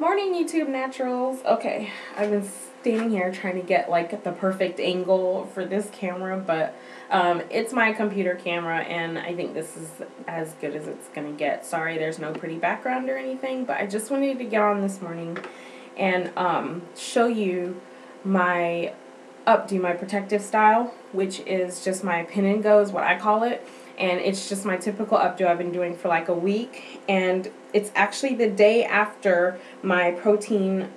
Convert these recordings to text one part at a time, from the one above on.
Morning, YouTube Naturals. Okay, I've been standing here trying to get like the perfect angle for this camera, but it's my computer camera and I think this is as good as it's gonna get. Sorry there's no pretty background or anything, but I just wanted to get on this morning and show you my Updo, my protective style, which is just my pin and go is what I call it. And it's just my typical Updo I've been doing for like a week, and it's actually the day after my protein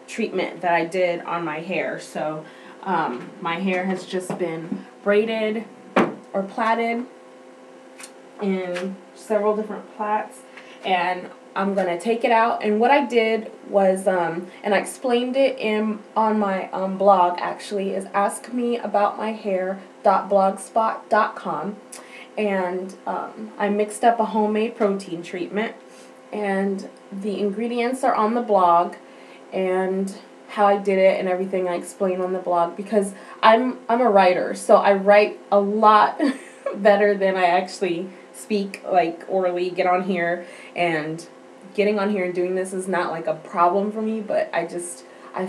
treatment that I did on my hair. So my hair has just been braided or plaited in several different plaits, and I'm gonna take it out. And what I did was and I explained it on my blog, actually, is askmeaboutmyhair.blogspot.com. And I mixed up a homemade protein treatment, and the ingredients are on the blog, and how I did it and everything I explain on the blog, because I'm a writer, so I write a lot better than I actually speak, like orally. Get on here, and getting on here and doing this is not like a problem for me, but I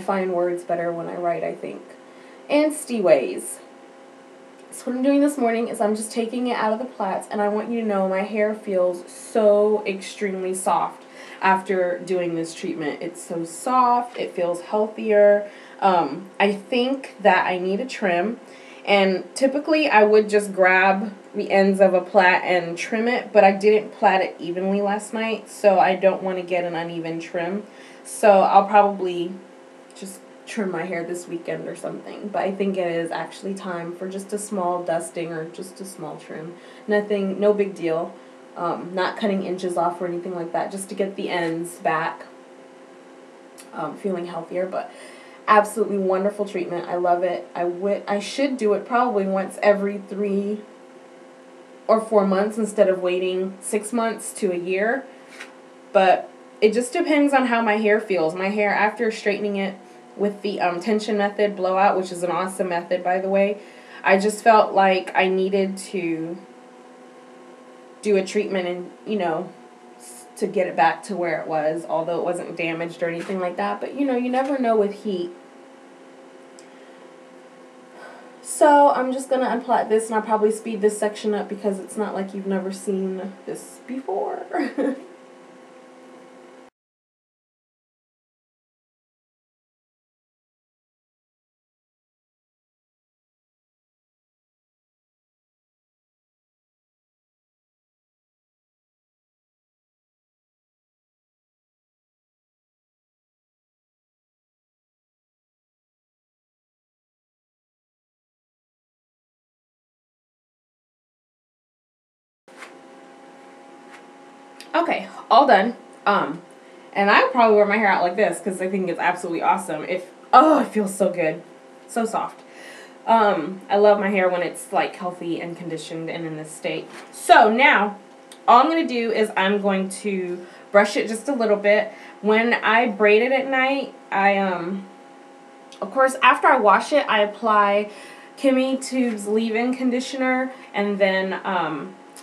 find words better when I write, I think. And ways. So what I'm doing this morning is I'm just taking it out of the plaits, and I want you to know my hair feels so extremely soft after doing this treatment. It's so soft, it feels healthier. I think that I need a trim, and typically I would just grab the ends of a plait and trim it, but I didn't plait it evenly last night, so I don't want to get an uneven trim. So I'll probably just trim my hair this weekend or something, but I think it is actually time for just a small dusting or just a small trim. Nothing, no big deal. Not cutting inches off or anything like that, just to get the ends back, feeling healthier. But absolutely wonderful treatment. I love it. I should do it probably once every 3 or 4 months instead of waiting 6 months to a year, but it just depends on how my hair feels. My hair, after straightening it with the tension method blowout, which is an awesome method, by the way, I just felt like I needed to do a treatment and, to get it back to where it was, although it wasn't damaged or anything like that. But, you never know with heat. So I'm just going to unplait this, and I'll probably speed this section up because it's not like you've never seen this before. Okay, all done. And I would probably wear my hair out like this because I think it's absolutely awesome. It feels so good. So soft. I love my hair when it's like healthy and conditioned and in this state. So now, all I'm going to do is I'm going to brush it just a little bit. When I braid it at night, of course, after I wash it, I apply Kimmy Tube's leave-in conditioner, and then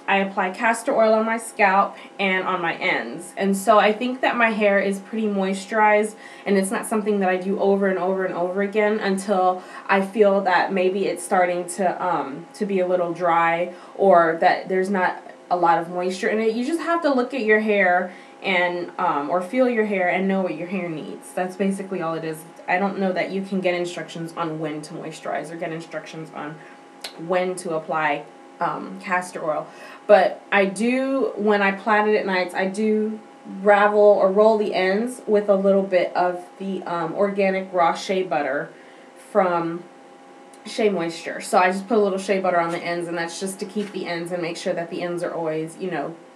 I apply castor oil on my scalp and on my ends. And so I think that my hair is pretty moisturized, and it's not something that I do over and over and over again until I feel that maybe it's starting to be a little dry, or that there's not a lot of moisture in it. You just have to look at your hair and or feel your hair and know what your hair needs. That's basically all it is. I don't know that you can get instructions on when to moisturize or get instructions on when to apply castor oil. But I do, when I plait it at nights, I do ravel or roll the ends with a little bit of the organic raw shea butter from Shea Moisture. So I just put a little shea butter on the ends, and that's just to keep the ends and make sure that the ends are always,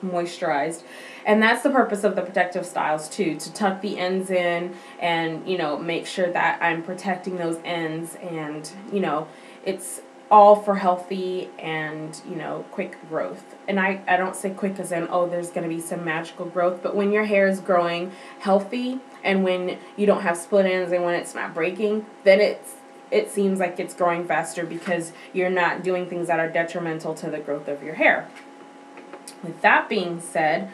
moisturized. And that's the purpose of the protective styles too, to tuck the ends in and, make sure that I'm protecting those ends, and, it's all for healthy and, quick growth. And I don't say quick as in, oh, there's going to be some magical growth, but when your hair is growing healthy and when you don't have split ends and when it's not breaking, then it seems like it's growing faster because you're not doing things that are detrimental to the growth of your hair. With that being said,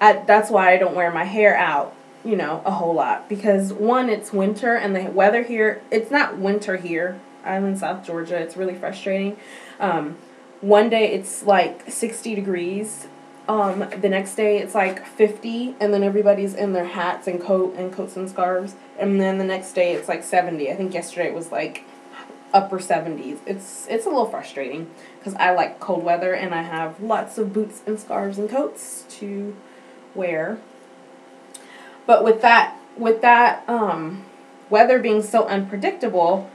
that's why I don't wear my hair out, you know, a whole lot. Because, one, it's winter, and the weather here, it's not winter here. I'm in South Georgia. It's really frustrating. One day it's like 60 degrees. The next day it's like 50, and then everybody's in their hats and coats and scarves. And then the next day it's like 70. I think yesterday it was like upper 70s. It's a little frustrating because I like cold weather, and I have lots of boots and scarves and coats to wear. But with that weather being so unpredictable,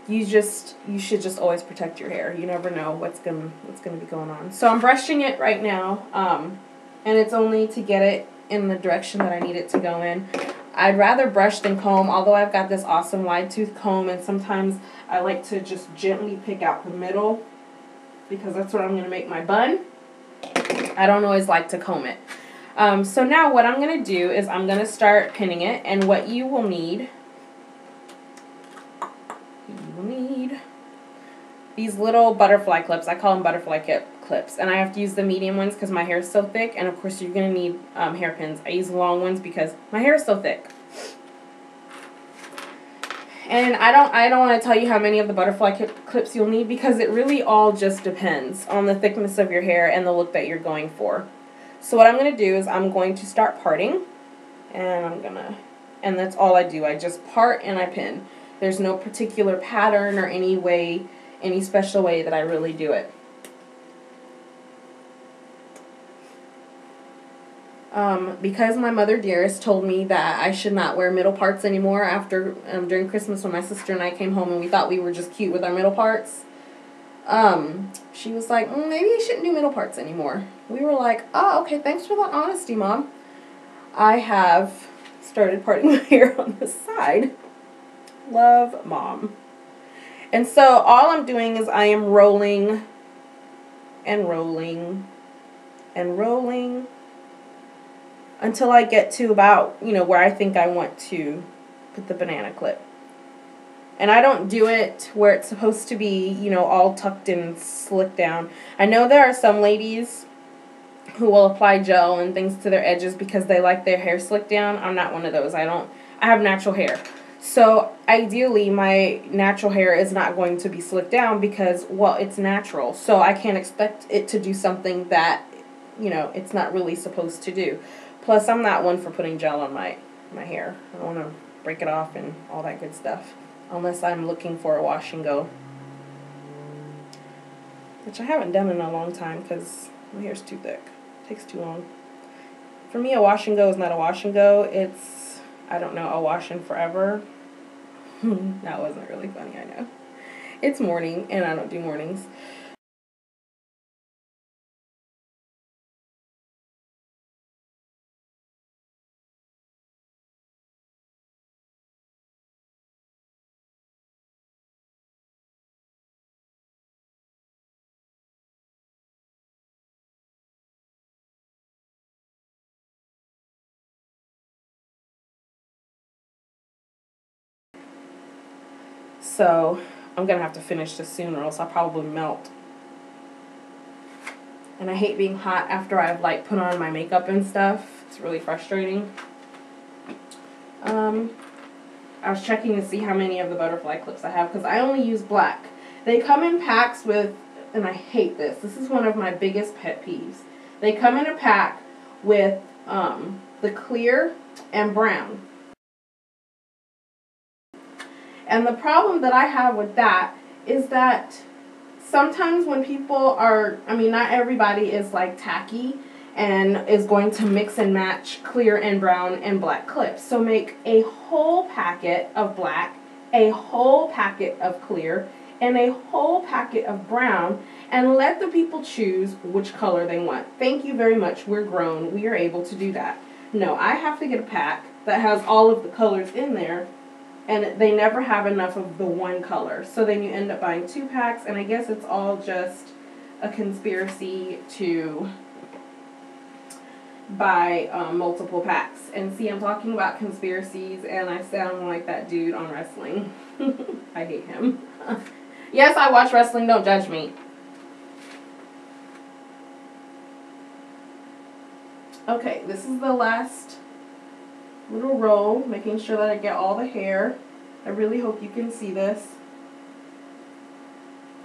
you should just always protect your hair. You never know what's gonna be going on. So I'm brushing it right now, and it's only to get it in the direction that I need it to go in. I'd rather brush than comb, although I've got this awesome wide tooth comb, and sometimes I like to just gently pick out the middle because that's where I'm gonna make my bun. I don't always like to comb it. So now what I'm gonna do is I'm gonna start pinning it, and what you will need these little butterfly clips. I call them butterfly clips, and I have to use the medium ones because my hair is so thick, and of course you're going to need hairpins. I use the long ones because my hair is so thick. And I don't want to tell you how many of the butterfly clips you'll need because it really all just depends on the thickness of your hair and the look that you're going for. So what I'm going to do is I'm going to start parting, and that's all I do. I just part and I pin. There's no particular pattern or any special way that I really do it. Because my mother dearest told me that I should not wear middle parts anymore after during Christmas when my sister and I came home and we thought we were just cute with our middle parts. She was like, maybe you shouldn't do middle parts anymore. We were like, oh, okay, thanks for that honesty, Mom. I have started parting my hair on the side. Love, Mom. And so all I'm doing is I am rolling and rolling and rolling until I get to about, where I think I want to put the banana clip. And I don't do it where it's supposed to be, all tucked and slicked down. I know there are some ladies who will apply gel and things to their edges because they like their hair slicked down. I'm not one of those. I have natural hair. So ideally my natural hair is not going to be slicked down because, well, it's natural. So I can't expect it to do something that, it's not really supposed to do. Plus I'm not one for putting gel on my hair. I don't want to break it off and all that good stuff. Unless I'm looking for a wash and go. Which I haven't done in a long time because my hair's too thick. It takes too long. For me, a wash and go is not a wash and go. It's, I don't know, a wash and forever. That wasn't really funny, I know. It's morning, and I don't do mornings. So I'm going to have to finish this soon or else I'll probably melt. And I hate being hot after I've put on my makeup and stuff. It's really frustrating. I was checking to see how many of the butterfly clips I have because I only use black. They come in packs with, and I hate this. This is one of my biggest pet peeves. They come in a pack with the clear and brown. And the problem that I have with that is that sometimes when people are, not everybody is tacky and is going to mix and match clear and brown and black clips. So make a whole packet of black, a whole packet of clear, and a whole packet of brown, and let the people choose which color they want. Thank you very much. We're grown. We are able to do that. No, I have to get a pack that has all of the colors in there, and they never have enough of the one color. So then you end up buying 2 packs, and I guess it's all just a conspiracy to buy multiple packs. And see, I'm talking about conspiracies, and I sound like that dude on wrestling. I hate him. Yes, I watch wrestling. Don't judge me. Okay, this is the last little row, making sure that I get all the hair. I really hope you can see this.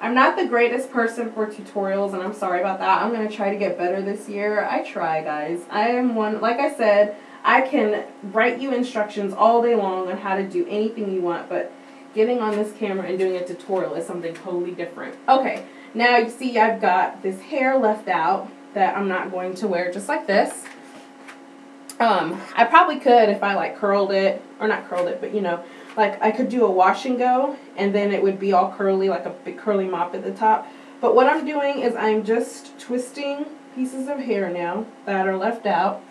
I'm not the greatest person for tutorials, and I'm sorry about that. I'm going to try to get better this year. I try, guys. I am one, like I said, I can write you instructions all day long on how to do anything you want, but getting on this camera and doing a tutorial is something totally different. Okay, now you see I've got this hair left out that I'm not going to wear, just like this. I probably could if I like curled it, or not curled it, but you know, like I could do a wash and go, and then it would be all curly, like a big curly mop at the top. But what I'm doing is I'm just twisting pieces of hair now that are left out,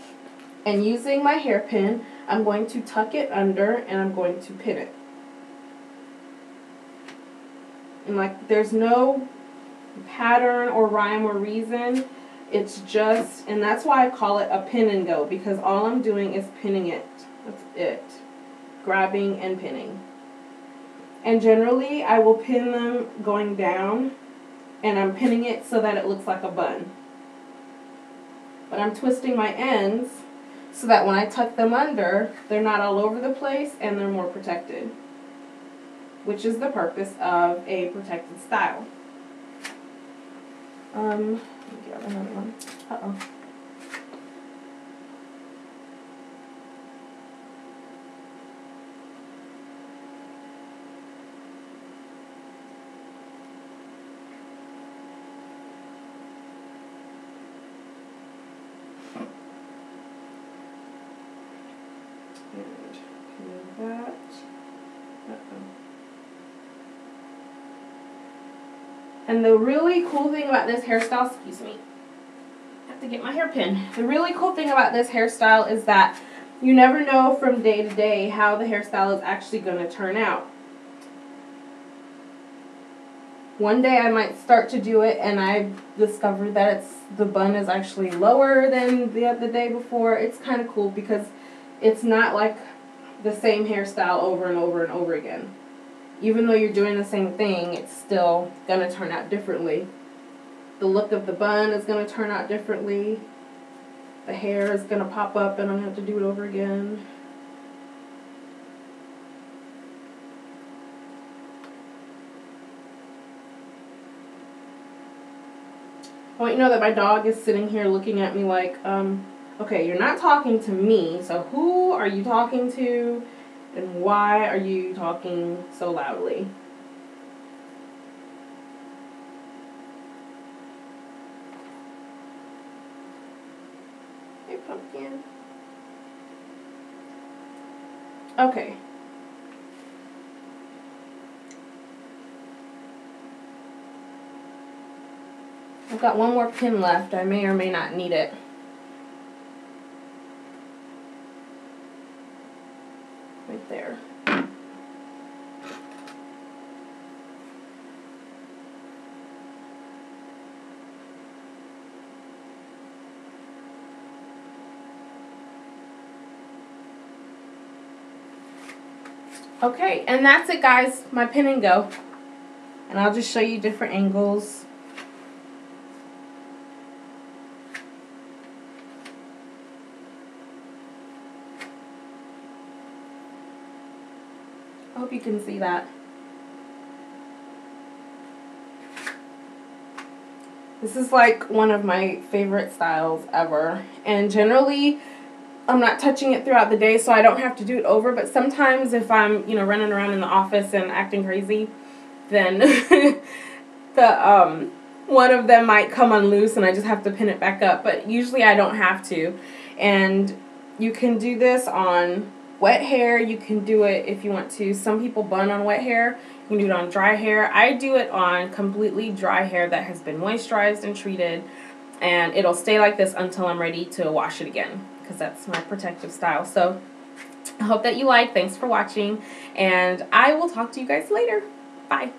and using my hairpin, I'm going to tuck it under, and I'm going to pin it. And like, there's no pattern or rhyme or reason. It's just, and that's why I call it a pin and go, because all I'm doing is pinning it. That's it. Grabbing and pinning. And generally, I will pin them going down, and I'm pinning it so that it looks like a bun. But I'm twisting my ends so that when I tuck them under, they're not all over the place and they're more protected, which is the purpose of a protected style. Let me grab another one. Uh-oh. And that. Uh-oh. And the really cool thing about this hairstyle, excuse me, I have to get my hairpin. The really cool thing about this hairstyle is that you never know from day to day how the hairstyle is actually going to turn out. One day I might start to do it and I discovered that the bun is actually lower than the day before. It's kind of cool because it's not like the same hairstyle over and over and over again. Even though you're doing the same thing, it's still going to turn out differently. The look of the bun is going to turn out differently. The hair is going to pop up and I'm going to have to do it over again. I want you to know that my dog is sitting here looking at me like, okay, you're not talking to me, so who are you talking to? And why are you talking so loudly? Hey, pumpkin. Okay. I've got one more pin left. I may or may not need it. Right there. Okay, and that's it, guys. My pin and go. And I'll just show you different angles. I hope you can see that. This is like one of my favorite styles ever. And generally, I'm not touching it throughout the day, so I don't have to do it over. But sometimes if I'm, you know, running around in the office and acting crazy, then the one of them might come unloose and I just have to pin it back up. But usually I don't have to. And you can do this on wet hair. You can do it if you want to. Some people bun on wet hair. You can do it on dry hair. I do it on completely dry hair that has been moisturized and treated. And it'll stay like this until I'm ready to wash it again, because that's my protective style. So I hope that you like. Thanks for watching. And I will talk to you guys later. Bye.